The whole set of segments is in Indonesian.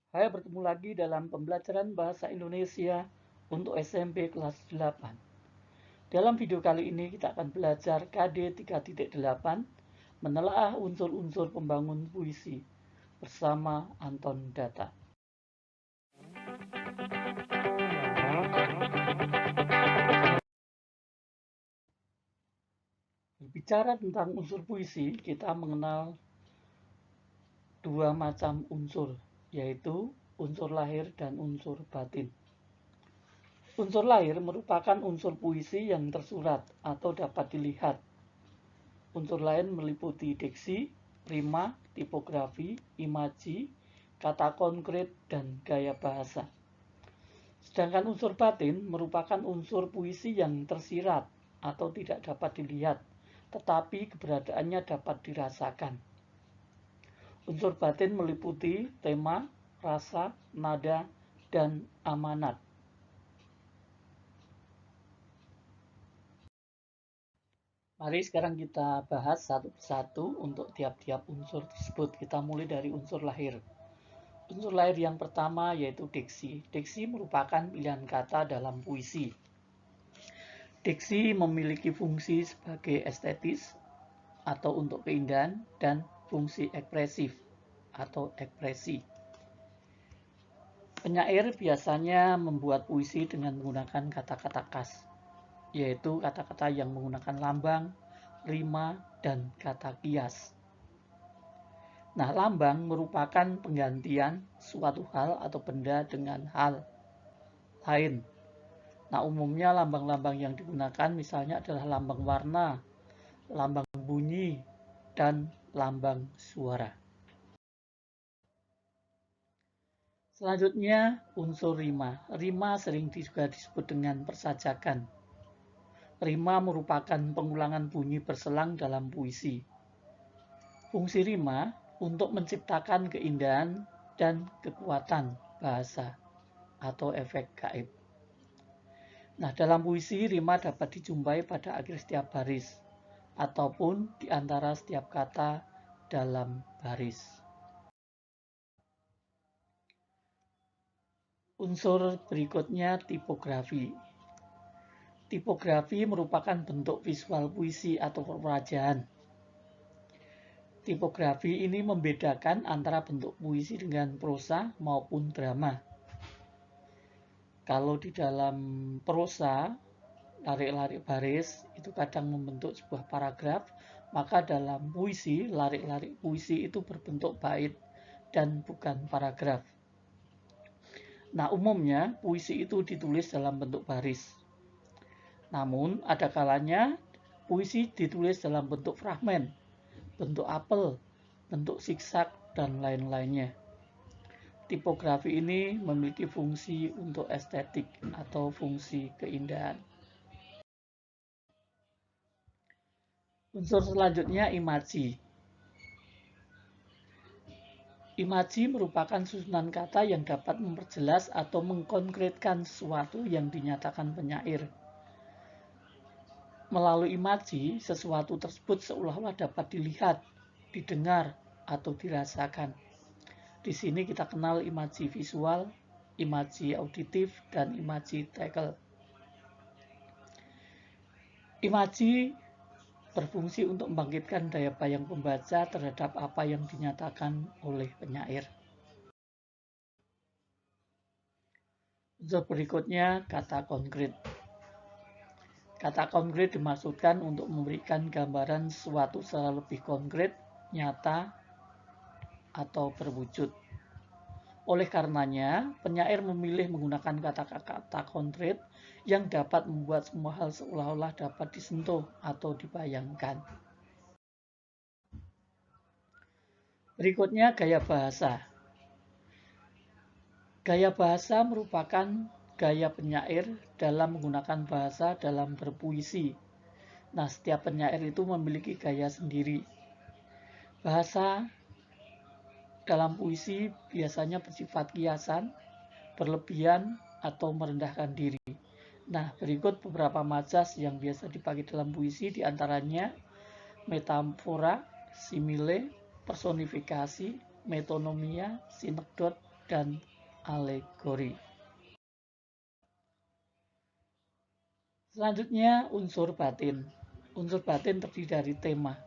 Hai, bertemu lagi dalam pembelajaran Bahasa Indonesia untuk SMP kelas 8. Dalam video kali ini kita akan belajar KD 3.8 menelaah unsur-unsur pembangun puisi bersama Anton Data. Berbicara tentang unsur puisi, kita mengenal dua macam unsur, yaitu unsur lahir dan unsur batin. Unsur lahir merupakan unsur puisi yang tersurat atau dapat dilihat. Unsur lain meliputi diksi, rima, tipografi, imaji, kata konkret, dan gaya bahasa. Sedangkan unsur batin merupakan unsur puisi yang tersirat atau tidak dapat dilihat, tetapi keberadaannya dapat dirasakan. Unsur batin meliputi tema, rasa, nada, dan amanat. Mari sekarang kita bahas satu persatu untuk tiap-tiap unsur tersebut. Kita mulai dari unsur lahir. Unsur lahir yang pertama yaitu diksi. Diksi merupakan pilihan kata dalam puisi. Diksi memiliki fungsi sebagai estetis atau untuk keindahan dan fungsi ekspresif atau ekspresi. Penyair biasanya membuat puisi dengan menggunakan kata-kata khas, yaitu kata-kata yang menggunakan lambang, rima, dan kata kias. Nah, lambang merupakan penggantian suatu hal atau benda dengan hal lain. Nah, umumnya lambang-lambang yang digunakan misalnya adalah lambang warna, lambang bunyi, dan lambang suara. Selanjutnya, unsur rima. Rima sering juga disebut dengan persajakan. Rima merupakan pengulangan bunyi berselang dalam puisi. Fungsi rima untuk menciptakan keindahan dan kekuatan bahasa atau efek gaib. Nah, dalam puisi, rima dapat dijumpai pada akhir setiap baris ataupun di antara setiap kata dalam baris. Unsur berikutnya tipografi. Tipografi merupakan bentuk visual puisi atau perwajaan. Tipografi ini membedakan antara bentuk puisi dengan prosa maupun drama. Kalau di dalam prosa, larik-larik baris itu kadang membentuk sebuah paragraf, maka dalam puisi, larik-larik puisi itu berbentuk bait dan bukan paragraf. Nah, umumnya puisi itu ditulis dalam bentuk baris. Namun, ada kalanya puisi ditulis dalam bentuk fragmen, bentuk apel, bentuk siksak, dan lain-lainnya. Tipografi ini memiliki fungsi untuk estetik atau fungsi keindahan. Unsur selanjutnya imaji. Imaji merupakan susunan kata yang dapat memperjelas atau mengkonkretkan sesuatu yang dinyatakan penyair. Melalui imaji, sesuatu tersebut seolah-olah dapat dilihat, didengar, atau dirasakan. Di sini kita kenal imaji visual, imaji auditif, dan imaji tactile. Imaji berfungsi untuk membangkitkan daya bayang pembaca terhadap apa yang dinyatakan oleh penyair. Unsur berikutnya kata konkret. Kata konkret dimaksudkan untuk memberikan gambaran sesuatu secara lebih konkret, nyata, atau berwujud. Oleh karenanya, penyair memilih menggunakan kata-kata konkret yang dapat membuat semua hal seolah-olah dapat disentuh atau dibayangkan. Berikutnya gaya bahasa. Gaya bahasa merupakan gaya penyair dalam menggunakan bahasa dalam berpuisi. Nah, setiap penyair itu memiliki gaya sendiri. Bahasa dalam puisi biasanya bersifat kiasan, berlebihan, atau merendahkan diri. Nah, berikut beberapa majas yang biasa dipakai dalam puisi, diantaranya metafora, simile, personifikasi, metonomia, sinekdot, dan alegori. Selanjutnya unsur batin. Unsur batin terdiri dari tema.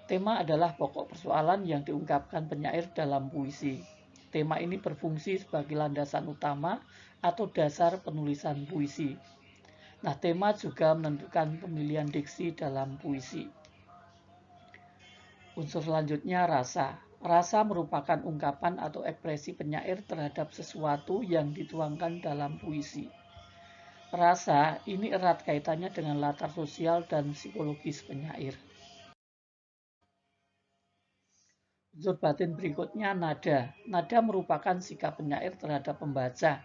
Tema adalah pokok persoalan yang diungkapkan penyair dalam puisi. Tema ini berfungsi sebagai landasan utama atau dasar penulisan puisi. Nah, tema juga menentukan pemilihan diksi dalam puisi. Unsur selanjutnya rasa. Rasa merupakan ungkapan atau ekspresi penyair terhadap sesuatu yang dituangkan dalam puisi. Rasa ini erat kaitannya dengan latar sosial dan psikologis penyair. Unsur batin berikutnya nada. Nada merupakan sikap penyair terhadap pembaca.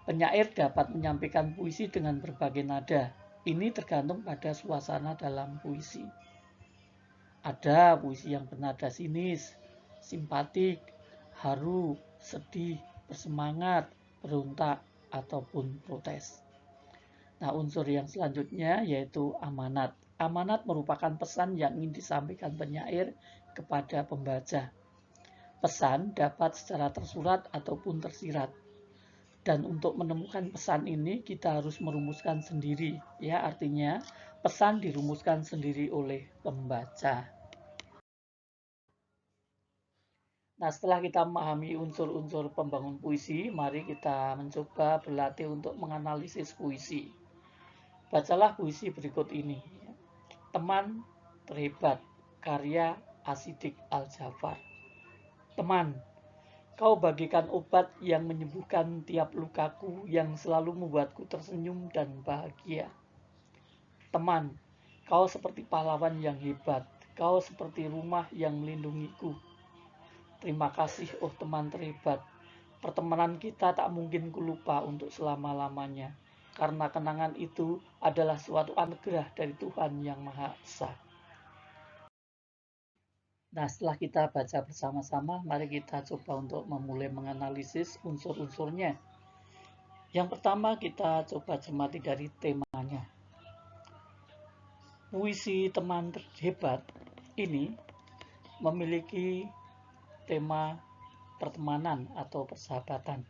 Penyair dapat menyampaikan puisi dengan berbagai nada. Ini tergantung pada suasana dalam puisi. Ada puisi yang bernada sinis, simpatik, haru, sedih, bersemangat, berontak, ataupun protes. Nah, unsur yang selanjutnya yaitu amanat. Amanat merupakan pesan yang ingin disampaikan penyair kepada pembaca. Pesan dapat secara tersurat ataupun tersirat. Dan untuk menemukan pesan ini kita harus merumuskan sendiri. Ya, artinya pesan dirumuskan sendiri oleh pembaca. Nah, setelah kita memahami unsur-unsur pembangun puisi, mari kita mencoba berlatih untuk menganalisis puisi. Bacalah puisi berikut ini. Teman terhebat, karya Asidik Al-Jafar. Teman, kau bagikan obat yang menyembuhkan tiap lukaku yang selalu membuatku tersenyum dan bahagia. Teman, kau seperti pahlawan yang hebat, kau seperti rumah yang melindungiku. Terima kasih, oh teman terhebat. Pertemanan kita tak mungkin kulupa untuk selama-lamanya. Karena kenangan itu adalah suatu anugerah dari Tuhan Yang Maha Esa. Nah, setelah kita baca bersama-sama, mari kita coba untuk memulai menganalisis unsur-unsurnya. Yang pertama, kita coba cermati dari temanya. Puisi teman terhebat ini memiliki tema pertemanan atau persahabatan.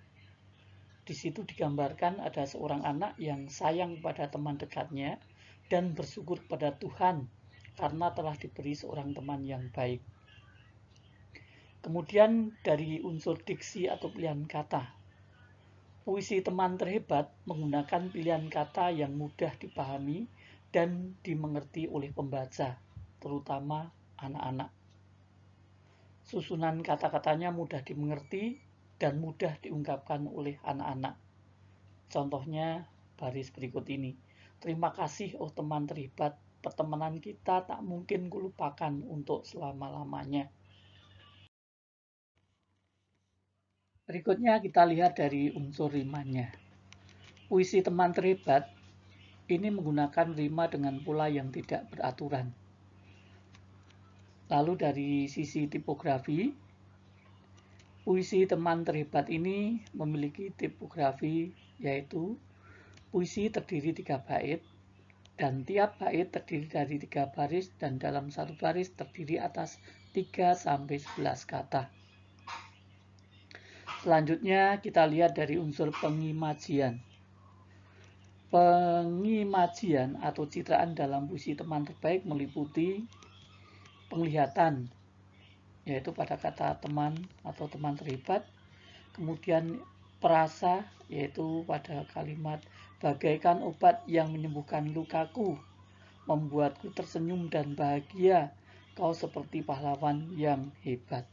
Di situ digambarkan ada seorang anak yang sayang pada teman dekatnya dan bersyukur pada Tuhan karena telah diberi seorang teman yang baik. Kemudian dari unsur diksi atau pilihan kata. Puisi teman terhebat menggunakan pilihan kata yang mudah dipahami dan dimengerti oleh pembaca, terutama anak-anak. Susunan kata-katanya mudah dimengerti dan mudah diungkapkan oleh anak-anak. Contohnya baris berikut ini. Terima kasih oh teman terhebat, pertemanan kita tak mungkin kulupakan untuk selama-lamanya. Berikutnya kita lihat dari unsur rimanya. Puisi teman terhebat ini menggunakan rima dengan pola yang tidak beraturan. Lalu dari sisi tipografi, puisi teman terhebat ini memiliki tipografi yaitu puisi terdiri 3 bait dan tiap bait terdiri dari 3 baris dan dalam satu baris terdiri atas 3-11 kata. Selanjutnya kita lihat dari unsur pengimajian. Pengimajian atau citraan dalam puisi teman terbaik meliputi penglihatan yaitu pada kata teman atau teman terhebat, kemudian perasa yaitu pada kalimat bagaikan obat yang menyembuhkan lukaku, membuatku tersenyum dan bahagia, kau seperti pahlawan yang hebat.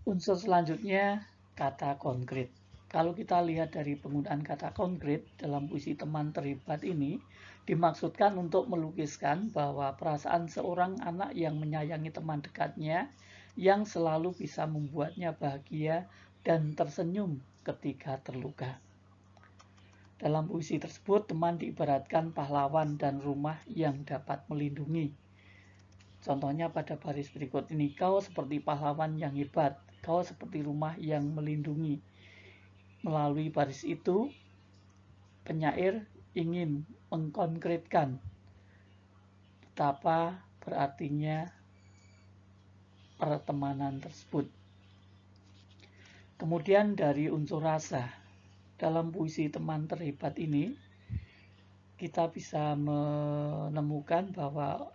Unsur selanjutnya kata konkret. Kalau kita lihat dari penggunaan kata konkret dalam puisi teman terhebat ini, dimaksudkan untuk melukiskan bahwa perasaan seorang anak yang menyayangi teman dekatnya yang selalu bisa membuatnya bahagia dan tersenyum ketika terluka. Dalam puisi tersebut, teman diibaratkan pahlawan dan rumah yang dapat melindungi. Contohnya pada baris berikut ini, kau seperti pahlawan yang hebat, kau seperti rumah yang melindungi. Melalui baris itu, penyair ingin mengkonkretkan betapa berartinya pertemanan tersebut. Kemudian dari unsur rasa, dalam puisi Teman Terhebat ini kita bisa menemukan bahwa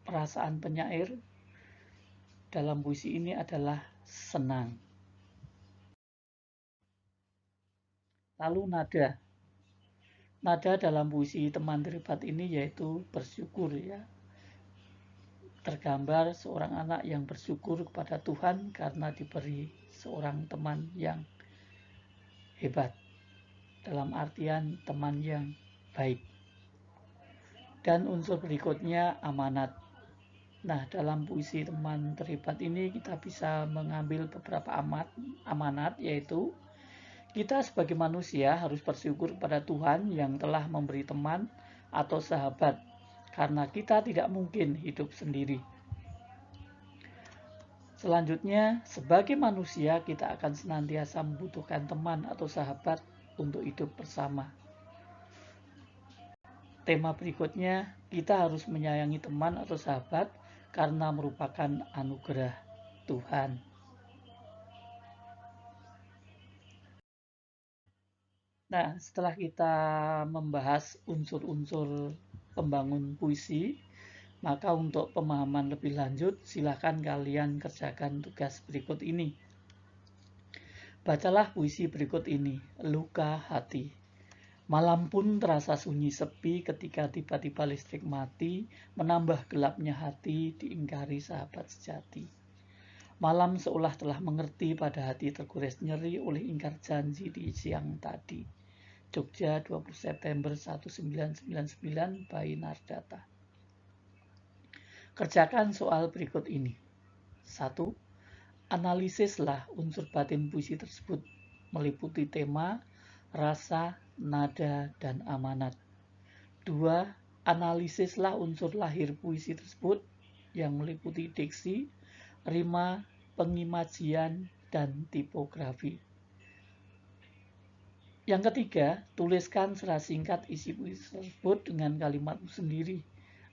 perasaan penyair dalam puisi ini adalah senang. Lalu nada. Nada dalam puisi Teman Terhebat ini yaitu bersyukur ya. Tergambar seorang anak yang bersyukur kepada Tuhan karena diberi seorang teman yang hebat. Dalam artian teman yang baik. Dan unsur berikutnya amanat. Nah, dalam puisi Teman Terhebat ini kita bisa mengambil beberapa amanat, yaitu kita sebagai manusia harus bersyukur kepada Tuhan yang telah memberi teman atau sahabat, karena kita tidak mungkin hidup sendiri. Selanjutnya, sebagai manusia kita akan senantiasa membutuhkan teman atau sahabat untuk hidup bersama. Tema berikutnya, kita harus menyayangi teman atau sahabat karena merupakan anugerah Tuhan. Nah, setelah kita membahas unsur-unsur pembangun puisi, maka untuk pemahaman lebih lanjut, silakan kalian kerjakan tugas berikut ini. Bacalah puisi berikut ini, Luka Hati. Malam pun terasa sunyi sepi ketika tiba-tiba listrik mati, menambah gelapnya hati diingkari sahabat sejati. Malam seolah telah mengerti pada hati tergores nyeri oleh ingkar janji di siang tadi. Jogja 20 September 1999 by Nardata. Kerjakan soal berikut ini. 1. Analisislah unsur batin puisi tersebut, meliputi tema, rasa, nada, dan amanat. 2. Analisislah unsur lahir puisi tersebut yang meliputi diksi, rima, pengimajian, dan tipografi. Yang ketiga, tuliskan secara singkat isi puisi tersebut dengan kalimatmu sendiri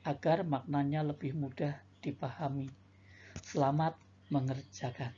agar maknanya lebih mudah dipahami. Selamat mengerjakan.